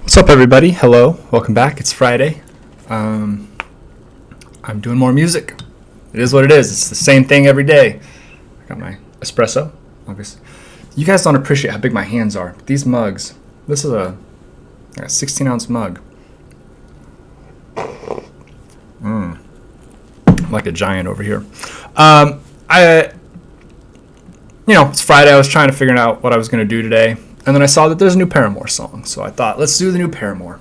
What's up, everybody? Hello, welcome back. It's Friday. I'm doing more music. It is what it is. It's the same thing every day. I got my espresso, obviously. You guys don't appreciate how big my hands are. These mugs. This is a 16-ounce mug. I'm like a giant over here. It's Friday. I was trying to figure out what I was going to do today. And then I saw that there's a new Paramore song. So I thought, let's do the new Paramore.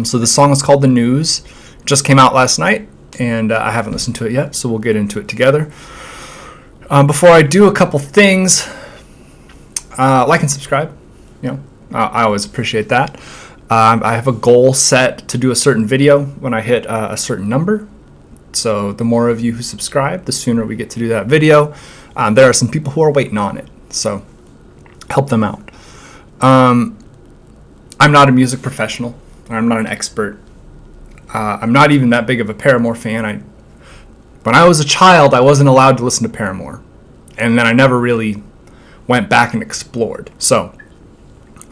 So the song is called The News. It just came out last night, and I haven't listened to it yet, so we'll get into it together. Before I do, a couple things. Like and subscribe. I always appreciate that. I have a goal set to do a certain video when I hit a certain number. So the more of you who subscribe, the sooner we get to do that video. There are some people who are waiting on it, so help them out. I'm not a music professional. I'm not an expert. I'm not even that big of a Paramore fan. When I was a child, I wasn't allowed to listen to Paramore. And then I never really went back and explored. So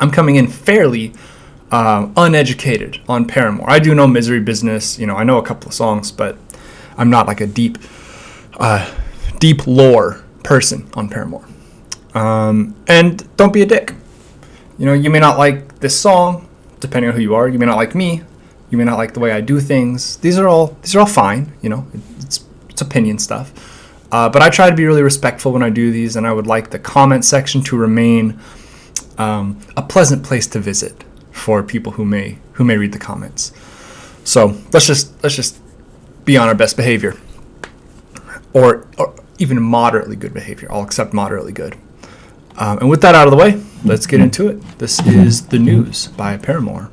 I'm coming in fairly uneducated on Paramore. I do know Misery Business. I know a couple of songs, but I'm not like a deep lore person on Paramore. And don't be a dick. You may not like this song, depending on who you are. You may not like me. You may not like the way I do things. These are all fine. It's opinion stuff. But I try to be really respectful when I do these, and I would like the comment section to remain a pleasant place to visit for people who may read the comments. So let's just be on our best behavior, or even moderately good behavior. I'll accept moderately good. And with that out of the way, let's get into it. This is The News by Paramore.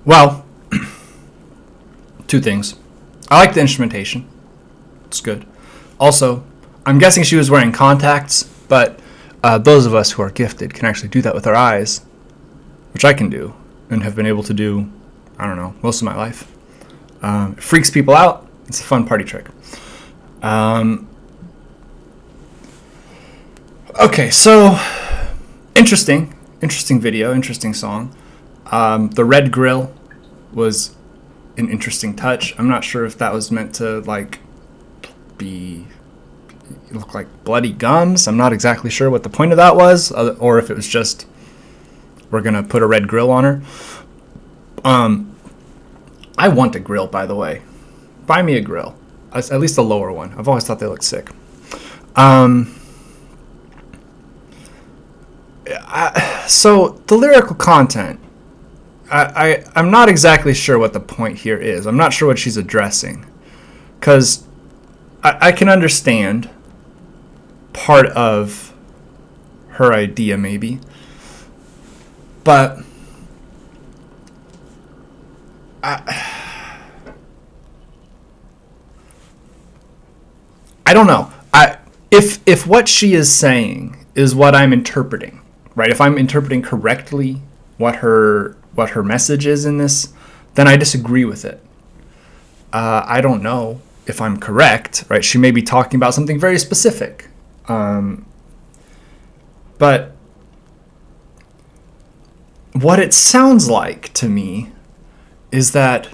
Well, two things. I like the instrumentation. It's good. Also, I'm guessing she was wearing contacts, but those of us who are gifted can actually do that with our eyes, which I can do and have been able to do, I don't know, most of my life. It freaks people out. It's a fun party trick. Okay, so interesting video, interesting song. The red grill was an interesting touch. I'm not sure if that was meant to like look like bloody gums. I'm not exactly sure what the point of that was, or if it was just we're gonna put a red grill on her. I want a grill, by the way. Buy me a grill, at least a lower one. I've always thought they look sick. So the lyrical content, I'm not exactly sure what the point here is. I'm not sure what she's addressing, because I can understand part of her idea maybe, but I don't know. If what she is saying is what I'm interpreting, right? If I'm interpreting correctly what her message is in this, then I disagree with it. I don't know if I'm correct, right? She may be talking about something very specific. But what it sounds like to me is that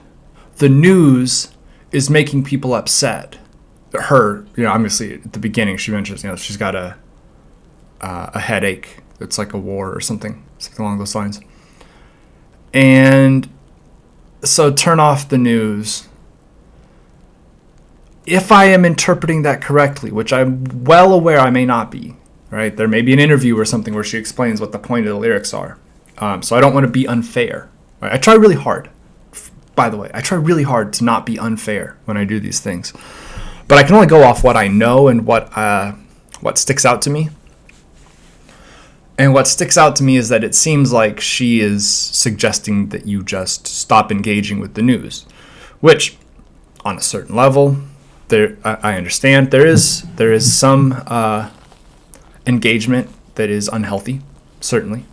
the news is making people upset. Her, obviously at the beginning she mentions, she's got a headache. It's like a war or something along those lines. And so turn off the news. If I am interpreting that correctly, which I'm well aware I may not be, right? There may be an interview or something where she explains what the point of the lyrics are. So I don't want to be unfair. Right? I try really hard. By the way, I try really hard to not be unfair when I do these things. But I can only go off what I know and what sticks out to me. And what sticks out to me is that it seems like she is suggesting that you just stop engaging with the news, which, on a certain level, I understand there is some engagement that is unhealthy, certainly.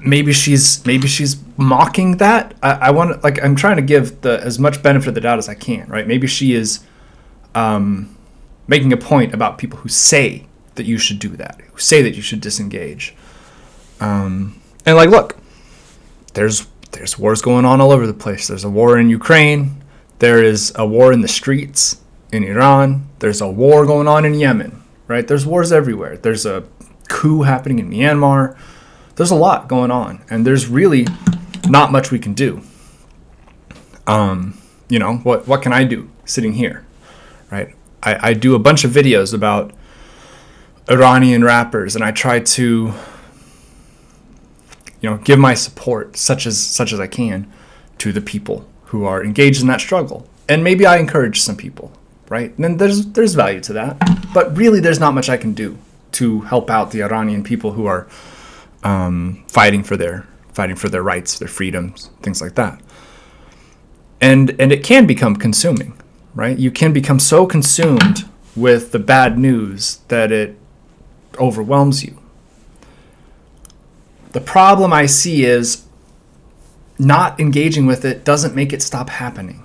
Maybe she's mocking that. I'm trying to give as much benefit of the doubt as I can, right? Maybe she is making a point about people who say that you should do that, who say that you should disengage. And look, there's wars going on all over the place. There's a war in Ukraine. There is a war in the streets in Iran. There's a war going on in Yemen, right? There's wars everywhere. There's a coup happening in Myanmar. There's a lot going on, and there's really not much we can do. What can I do sitting here, right? I do a bunch of videos about Iranian rappers, and I try to, give my support, such as I can, to the people who are engaged in that struggle. And maybe I encourage some people, right? And then there's value to that, but really there's not much I can do to help out the Iranian people who are fighting for their rights, their freedoms, things like that. And it can become consuming, right? You can become so consumed with the bad news that it overwhelms you. The problem I see is not engaging with it doesn't make it stop happening,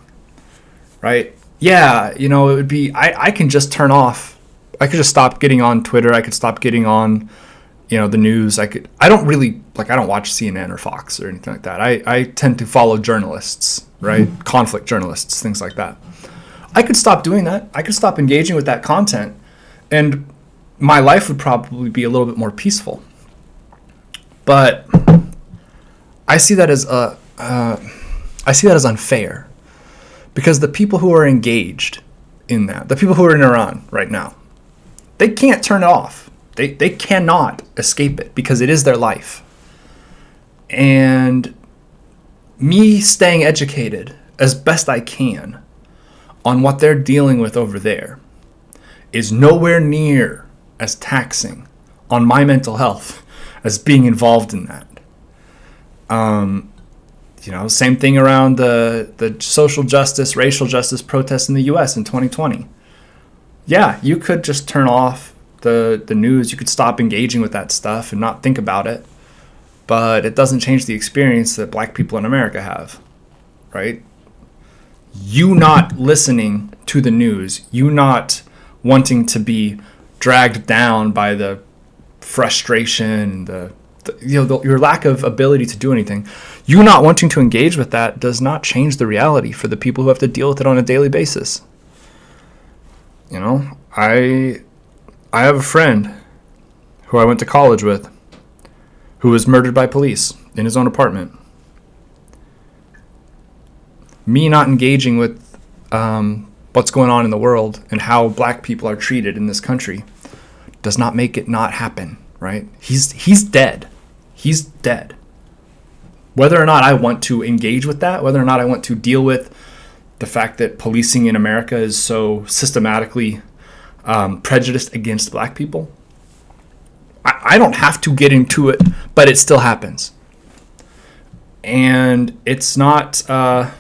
right? Yeah, it would be, I can just turn off. I could just stop getting on Twitter. I could stop getting on the news. I don't watch CNN or Fox or anything like that. I tend to follow journalists, right? Conflict journalists, things like that. I could stop doing that. I could stop engaging with that content, and my life would probably be a little bit more peaceful. But I see that as unfair, because the people who are engaged in that, the people who are in Iran right now, they can't turn it off. They cannot escape it because it is their life. And me staying educated as best I can on what they're dealing with over there is nowhere near as taxing on my mental health as being involved in that. Same thing around the social justice, racial justice protests in the U.S. in 2020. Yeah, you could just turn off the news. You could stop engaging with that stuff and not think about it. But it doesn't change the experience that black people in America have, right? You not listening to the news, you not wanting to be dragged down by the frustration, your lack of ability to do anything, you not wanting to engage with that does not change the reality for the people who have to deal with it on a daily basis. I have a friend who I went to college with who was murdered by police in his own apartment. Me not engaging with what's going on in the world and how black people are treated in this country does not make it not happen, right? He's dead. He's dead. Whether or not I want to engage with that, whether or not I want to deal with the fact that policing in America is so systematically prejudiced against black people, I don't have to get into it, but it still happens. And it's not, I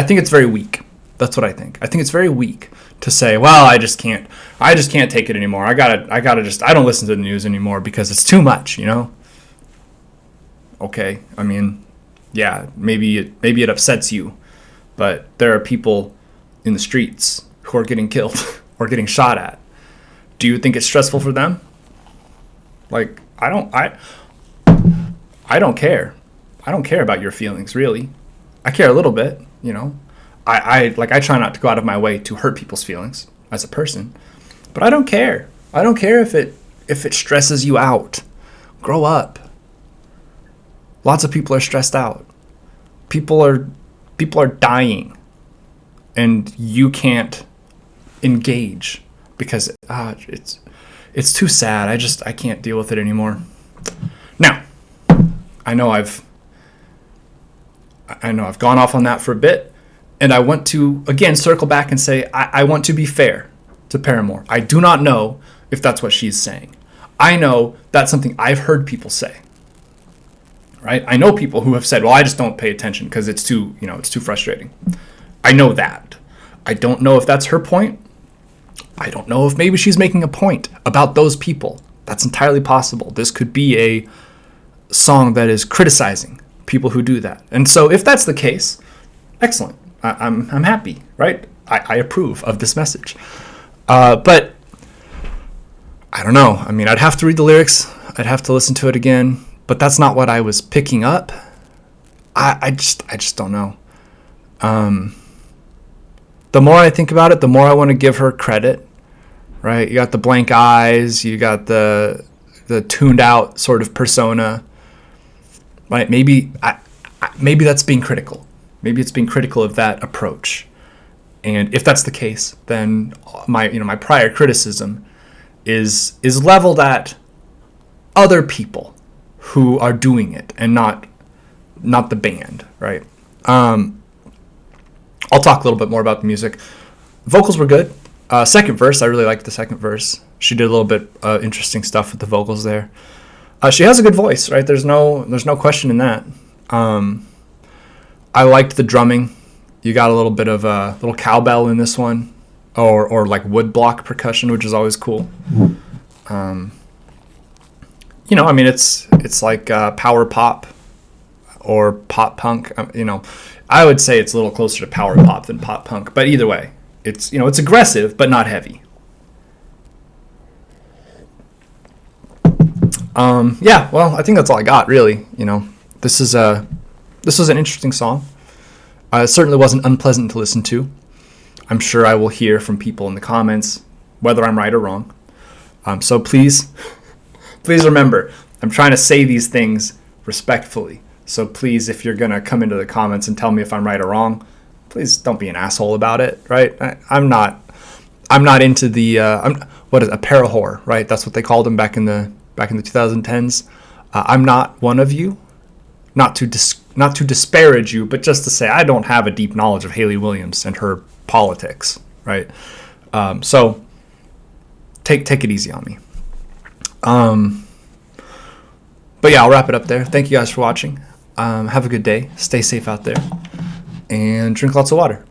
think it's very weak. That's what I think. I think it's very weak to say, well, I just can't take it anymore. I don't listen to the news anymore because it's too much, Okay. I mean, yeah, maybe it upsets you, but there are people in the streets who are getting killed or getting shot at. Do you think it's stressful for them? Like, I don't care. I don't care about your feelings, really. I care a little bit, I try not to go out of my way to hurt people's feelings as a person, but I don't care. I don't care if it stresses you out. Grow up. Lots of people are stressed out. People are dying, and you can't engage because it's too sad. I can't deal with it anymore. Now, I know I've gone off on that for a bit, and I want to again circle back and say I want to be fair to Paramore. I do not know if that's what she's saying. I know that's something I've heard people say. Right? I know people who have said, well, I just don't pay attention because it's too frustrating. I know that. I don't know if that's her point. I don't know if maybe she's making a point about those people. That's entirely possible. This could be a song that is criticizing people who do that. And so if that's the case, excellent. I'm happy, right? I approve of this message. But I don't know. I mean, I'd have to read the lyrics. I'd have to listen to it again. But that's not what I was picking up. I just don't know. The more I think about it, the more I want to give her credit, right? You got the blank eyes, you got the tuned out sort of persona, right? Maybe that's being critical. Maybe it's being critical of that approach. And if that's the case, then my prior criticism is leveled at other people who are doing it and not the band, right? I'll talk a little bit more about the music. Vocals were good. Second verse, I really liked the second verse. She did a little bit interesting stuff with the vocals there. She has a good voice, right? There's no question in that. I liked the drumming. You got a little bit of a little cowbell in this one, or like wood block percussion, which is always cool. It's like power pop or pop punk. I would say it's a little closer to power pop than pop punk, but either way, it's aggressive but not heavy. Well, I think that's all I got, really. This was an interesting song. It certainly wasn't unpleasant to listen to. I'm sure I will hear from people in the comments whether I'm right or wrong. So please remember, I'm trying to say these things respectfully. So please, if you're going to come into the comments and tell me if I'm right or wrong, please don't be an asshole about it, right? I'm not into the what is a para-whore, right? That's what they called them back in the 2010s. I'm not one of you. Not to disparage you, but just to say I don't have a deep knowledge of Hayley Williams and her politics, right? So take it easy on me. But yeah, I'll wrap it up there. Thank you guys for watching. Have a good day. Stay safe out there. And drink lots of water.